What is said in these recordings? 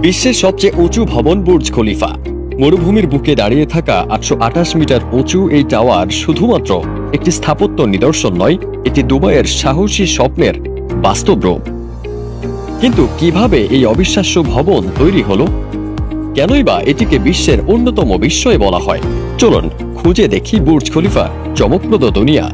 বিশ্বের সবচেয়ে উঁচু ভবন বুর্জ খলিফা। মরুভূমির বুকে দাঁড়িয়ে থাকা 828 মিটার উঁচু এই টাওয়ার শুধুমাত্র একটি স্থাপত্য নিদর্শন নয়, এটি দুবাইয়ের সাহসী স্বপ্নের বাস্তব রূপ। কিন্তু কিভাবে এই অবিশ্বাস্য ভবন তৈরি হলো? কেনই বা এটিকে বিশ্বের অন্যতম বিস্ময় বলা হয়? চলুন খুঁজে দেখি বুর্জ খলিফা চমকপ্রদ দুনিয়া।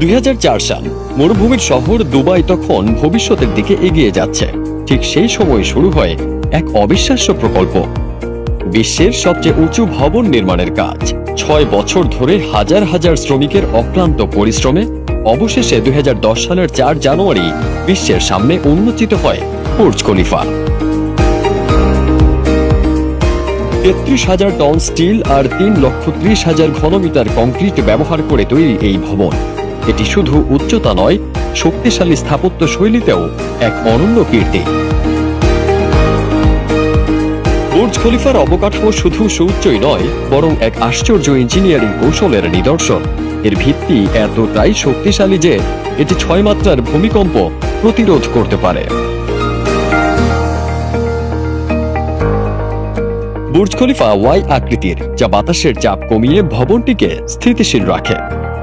2004 সাল। মরুভূমির শহর দুবাই তখন ভবিষ্যতের দিকে এগিয়ে যাচ্ছে। ঠিক সেই সময় শুরু হয় এক অবিশ্বাস্য প্রকল্প, বিশ্বের সবচেয়ে উঁচু ভবন নির্মাণের কাজ। 6 বছর ধরে হাজার হাজার শ্রমিকের অক্লান্ত পরিশ্রমে অবশেষে 2010 সালের 4 জানুয়ারি বিশ্বের সামনে উন্মোচিত হয় বুর্জ খলিফা। 33,000 টন স্টিল আর 3,30,000 ঘনমিটার কংক্রিট ব্যবহার করে তৈরি এই ভবন। এটি শুধু উচ্চতা নয়, শক্তিশালী স্থাপত্য শৈলীতেও এক অনন্য কীর্তি। বুর্জ খলিফার অবকাঠামো শুধু সুউচ্চই নয়, বরং এক আশ্চর্য ইঞ্জিনিয়ারিং কৌশলের নিদর্শন। এর ভিত্তি এতটাই শক্তিশালী যে এটি 6 মাত্রার ভূমিকম্প প্রতিরোধ করতে পারে। বুর্জ খলিফা ওয়াই আকৃতির, যা বাতাসের চাপ কমিয়ে ভবনটিকে স্থিতিশীল রাখে।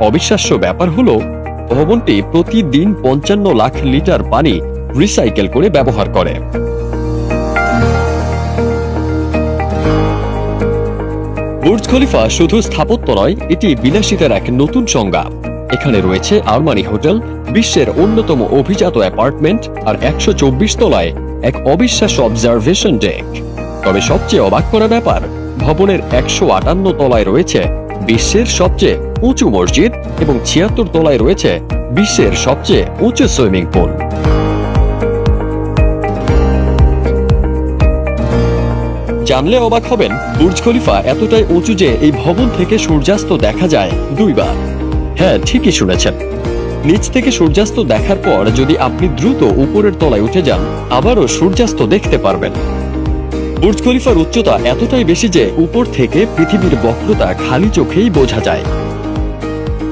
অবিশ্বাস্য ব্যাপার হলো, ভবনটি প্রতিদিন 55 লাখ লিটার পানি রিসাইকেল করে ব্যবহার করে। বুর্জ খলিফা শুধু স্থাপত্য নয়, এটি বিলাসিতার এক নতুন সংজ্ঞা। এখানে রয়েছে আরমানি হোটেল, বিশ্বের অন্যতম অভিজাত অ্যাপার্টমেন্ট, আর 124 তলায় এক অবিশ্বাস্য অবজারভেশন ডেক। তবে সবচেয়ে অবাক করা ব্যাপার, ভবনের 158 তলায় রয়েছে বিশ্বের সবচেয়ে উঁচু মসজিদ এবং 76 তলায় রয়েছে বিশ্বের সবচেয়ে উঁচু সুইমিং পুল। জানলে অবাক হবেন, বুর্জ খলিফা এতটাই উঁচু যে এই ভবন থেকে সূর্যাস্ত দেখা যায় 2 বার। হ্যাঁ, ঠিকই শুনেছেন। নিচ থেকে সূর্যাস্ত দেখার পর যদি আপনি দ্রুত উপরের তলায় উঠে যান, আবারও সূর্যাস্ত দেখতে পারবেন। বুর্জ খলিফার উচ্চতা এতটাই বেশি যে উপর থেকে পৃথিবীর বক্রতা খালি চোখেই বোঝা যায়।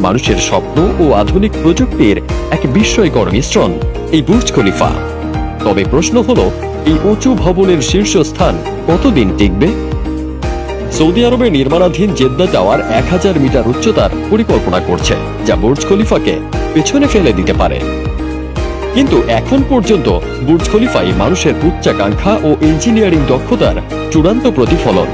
মানুষের স্বপ্ন ও আধুনিক প্রযুক্তির এক বিস্ময়কর মিশ্রণ এই বুর্জ খলিফা। তবে প্রশ্ন হলো, এই উঁচু ভবনের শীর্ষস্থান কতদিন টিকবে? সৌদি আরবে নির্মাণাধীন জেদ্দা টাওয়ার 1000 মিটার উচ্চতার পরিকল্পনা করছে, যা বুর্জ খলিফাকে পেছনে ফেলে দিতে পারে। কিন্তু এখন পর্যন্ত বুর্জ খলিফাই মানুষের উচ্চাকাঙ্ক্ষা ও ইঞ্জিনিয়ারিং দক্ষতার চূড়ান্ত প্রতিফলন।